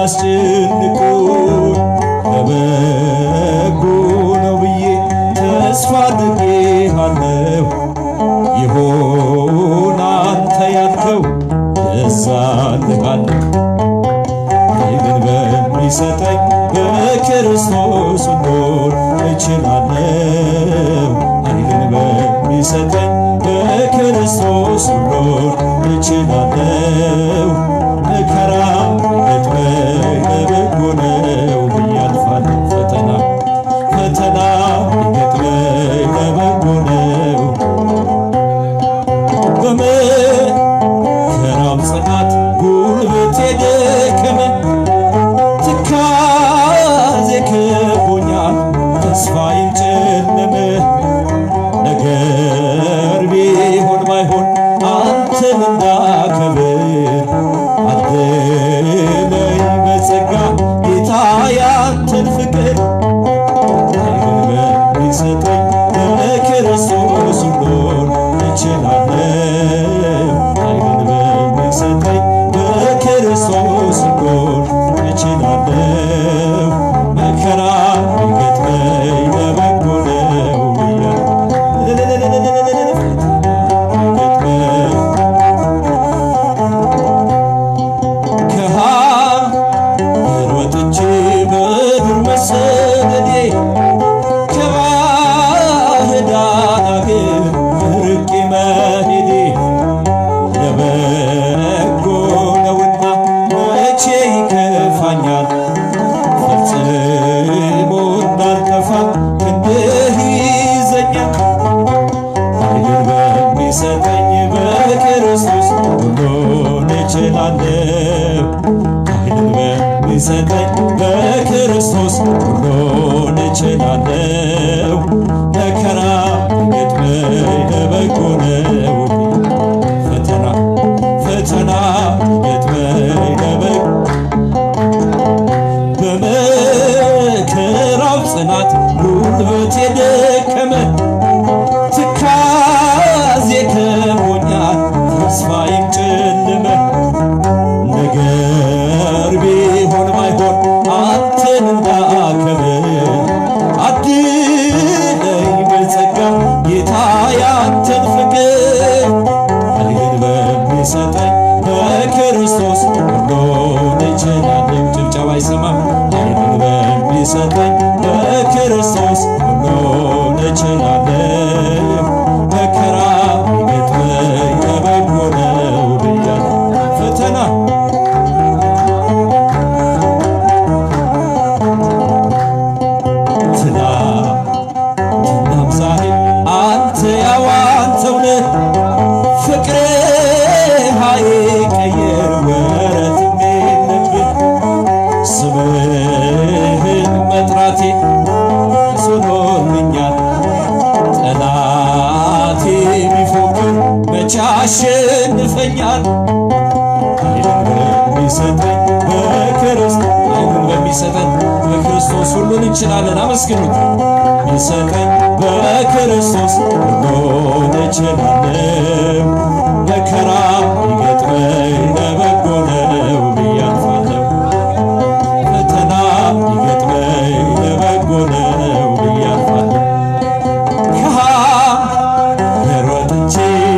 ቢያስጨንቁኝ ለበጎ ነው ብዬ ተስፋ አድርጌሃለሁ። ይሁን አንተ ያልከው እዛልሃለሁ። ኃይልን በሚሰጠኝ በክርስቶስ ሁሉን እችላለሁ። ኃይልን በሚሰጠኝ በክርስቶስ ሁሉን እችላለሁ። መከራ ቢገጥመኝ ለበጎ ነው ብዬ አልፋለሁ። ፈተና ቢገጥመኝ ለበጎ ነው። በመከራው ጽናት ጉልበቴ ደከመ፣ ትካዜ ከቦኛል፣ ተስፋዬም ጨለመ። ነገር ቢሆን ባይሆን አንተን እንዳከብር አድለኝ በጸጋ ጌታ ያንተን ፍቅር። ኃይልን በሚሰጠኝ በክርስቶስ ሁሉን እችላለሁ። ኃይልን በሚሰጠኝ በክርስቶስ ሁሉን እችላለሁ። መከራ ቢገጥመኝ ለበጎ ነው ከሀገር ወጥቼ በዱር መሰደዴ ከባዕዳን አገር ርቄ መሄዴ ለበጎ ነውና መቼ ይከፋኛል? ፈጽሞ እንዳልጠፋ ክንድህ ይዘኛል። ኃይልን በሚሰጠኝ በክርስቶስ ሁሉን እችላለሁ። ኃይልን በሚሰጠኝ በክርስቶስ ሁሉን እችላለሁ። መከራ ቢገጥመኝ ለበጎ ነው። ፈተና ቢገጥመኝ ለበጎ በመከራው ጽናት ጉልበቴ ደከመ፣ ትካዜ ከቦኛል፣ ተስፋዬም ጨለመ። ነገር ቢሆን ባይሆን አንተን እንዳከብር አድለኝ በጸጋ ጌታ ያንተን ፍቅር። ኃይልን በሚሰጠኝ በክርስቶስ ሁሉን እችላለሁ። ጭብጨባ አይሰማም። ኃይልን በሚሰጠኝ በክርስቶስ ሁሉን እችላለሁ። መከራ ቢገጥመኝ ለበጎ ነው ብያለሁ። ፈተና ትናንትናም ዛሬ አንተ ያው አንተው ነህ። ፍቅርህ አይቀየር ወረትም የለብህ። ስምህን መጥራቴ ሆኖልኛል። ጠላቴ ቢፎክር መቼ አሸንፈኛል? ኃይልን በሚሰጠኝ በክርስቶስ ሁሉን እንችላለን። አመስግኑት። ቢሰጠኝ በክርስቶስ ሁሉን እችላለሁ። መከራ ቢገጥመኝ ለበጎ ነው ብዬ አልፋለሁ። ፈተና ቢገጥመኝ ለበጎ ነው ብዬ አልፋለሁ። ከሀገር ወጥቼ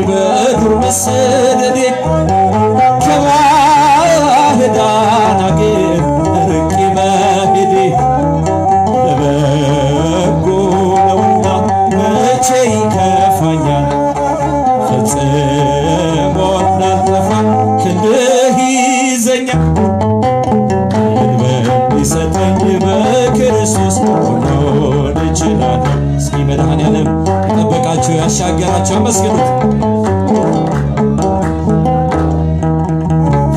በዱር መሰደዴ ከባዕዳን አገር ርቄ መሄዴ ለበጎ ነውና መቼ ይከፋኛል? ፈጽሞ እንዳልጠፋ ክንድህ ይዘኛል። ኃይልን በሚሰጠኝ በክርስቶስ ሁሉን እችላለሁ። እስኪ መድኃኔዓለም የጠበቃችሁ ያሻገራችሁ አመስግኑት።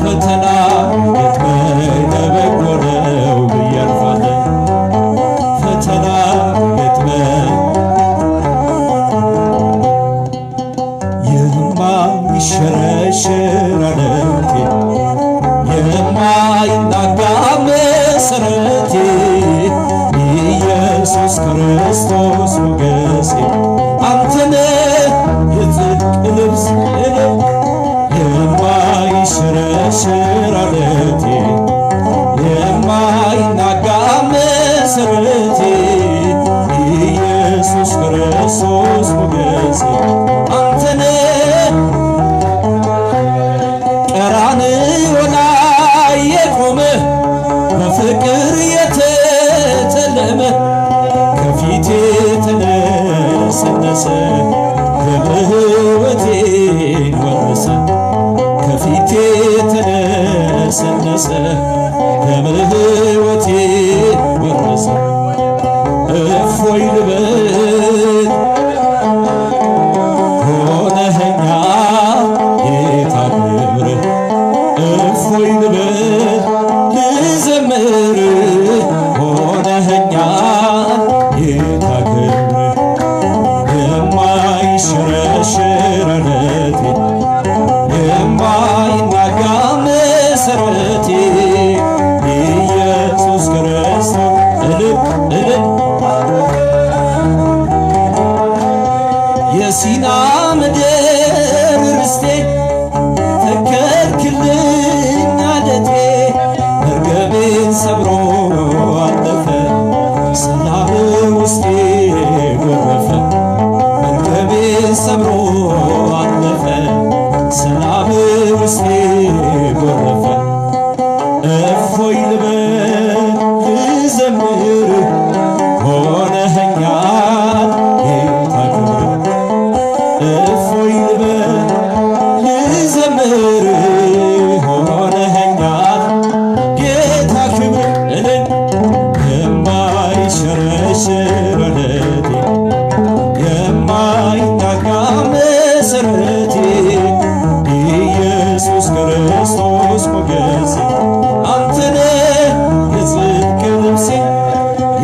ፈተና ቢገጥመኝ ለበጎ ነው ብዬ አልፋለሁ። ፈተና ቢገጥመኝ የማይሸረሸር ዓለቴ የማይናጋ መሠረቴ ኢየሱስ ክርስቶስ ሞገሴ አንተነ የጽድቅ ልብስ የማይሸረሸር ዓለቴ መሰረቴ ኢየሱስ ክርስቶስ ሞገሴ አንተነ ቀራንዮ ላይ የቆመ በፍቅር የተተለመ ከፊቴ ተነሰነሰ ሕይወቴን ወረሰ ከፊቴ ተነሰነሰ ሕይወቴ ወረሰ እፎይ ልበል ሆነኸኛ ጌታ ክብር እፎይ ልበል ልዘምር ሆነኸኛ ጌታ ክብር የማይሸረሸር ዓለቴ የማይናጋ መሰረቴ ኢየሱስ ክርስቶስ እልል እልል የሲና ምድር ርስቴ ተከልክልኝ ዓለቴ መርገቤን ሰብሮ አለፈ ሰላም ውስጤ ጎረፈ መርገቤን ሰብሮ አለፈ ሰላም ውስጤ ጎረፈ እፎይ ልበል ልዘምር ሆነኸኛል ጌታ ክብር እፎይ ልበል ልዘምር ሆነኸኛል ጌታ ክብር እልል የማይሸረሸር ዓለቴ የማይናጋ መሰረቴ ኢየሱስ ክርስቶስ ሞገሴ አንተነ የጽድቅ ልብሴ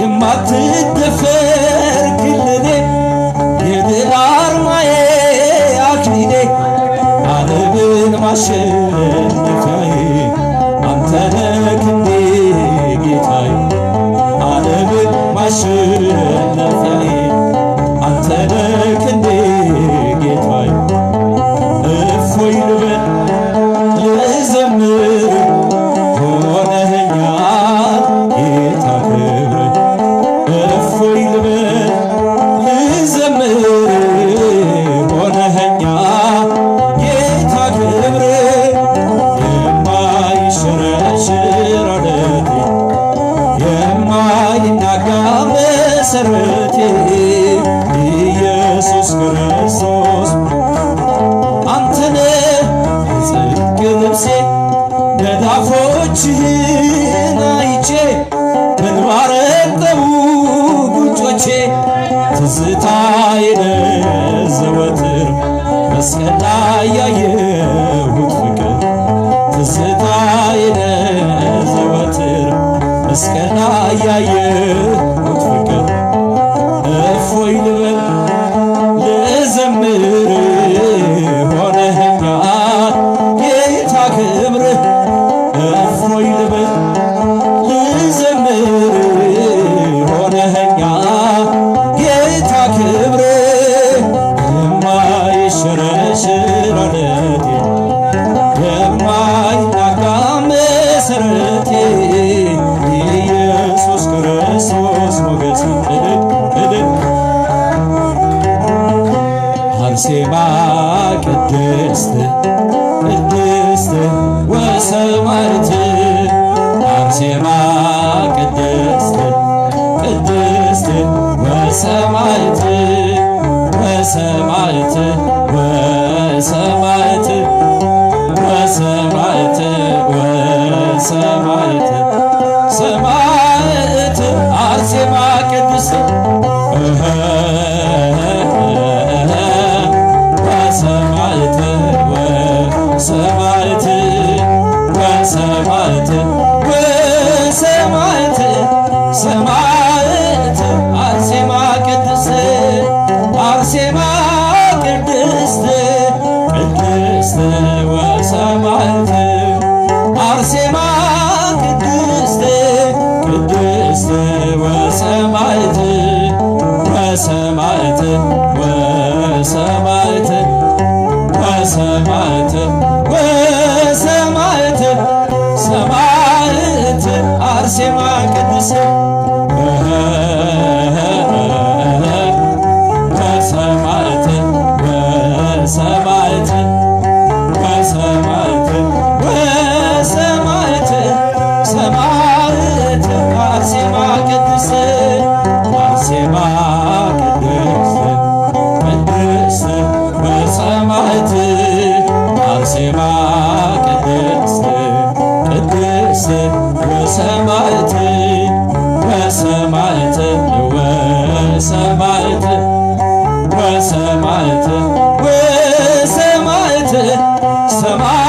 የማትደፈር ክልሌ የድል አርማዬ አክሊሌ ዓለምን ማሸነፊያዬ አንተነ ክንዴ ጌታዬ ዓለምን ማሸነፊያዬ አንተነ ክንዴ ጌታዬ እፎይ ልበል ልዘምር ሆነኸኛል ጌታ ክብር እፎይ ልበል ልዘምር ሆነኸኛል ጌታ ክብር የማይሸረሸር ዓለቴ የማይናጋ መሰረቴ ኢየሱስ ክርስቶስ አንተነ የጽድቅ ልብሴ ነዳፎችህን አይቼ በእንባ ረጠቡ ጉንጮቼ ትዝታዬ ዘወትር መስቀል ላይ ያየሁት ፍቅር ትዝታዬ ዘወትር መስቀል ላይ ያየሁት ፍቅር እፎይ ልበል ልዘምር ሆነኸኛል ጌታ ክብር እፎይ ልበል ልዘምር ሆነኸኛል ጌታ ክብር የማይሸረሸር ዓለቴ የማይናጋ መሰረቴ ኢየሱስ ክርስቶስ ሞገሴ እልል እልል አርሴማ ቅድስት ቅድስት ወሰማዕት አርሴማ ቅድስት ቅድስት ወሰማዕት ወሰማዕት ወሰማዕት ወሰማዕት ወሰማዕት ሰማዕት አርሴማ ቅድስት ወሰማዕት ወሰማዕት ወሰማዕት ወሰማዕት ሰማዕት አርሴማ ቅድስት አርሴማ ቅድስት ቅድስት ወሰማዕት አርሴማ ቅድስት ቅድስት ወሰማዕት ወሰማዕት ወሰማዕት ወሰማዕት ወሰማዕት ሰማዕት ሰማይ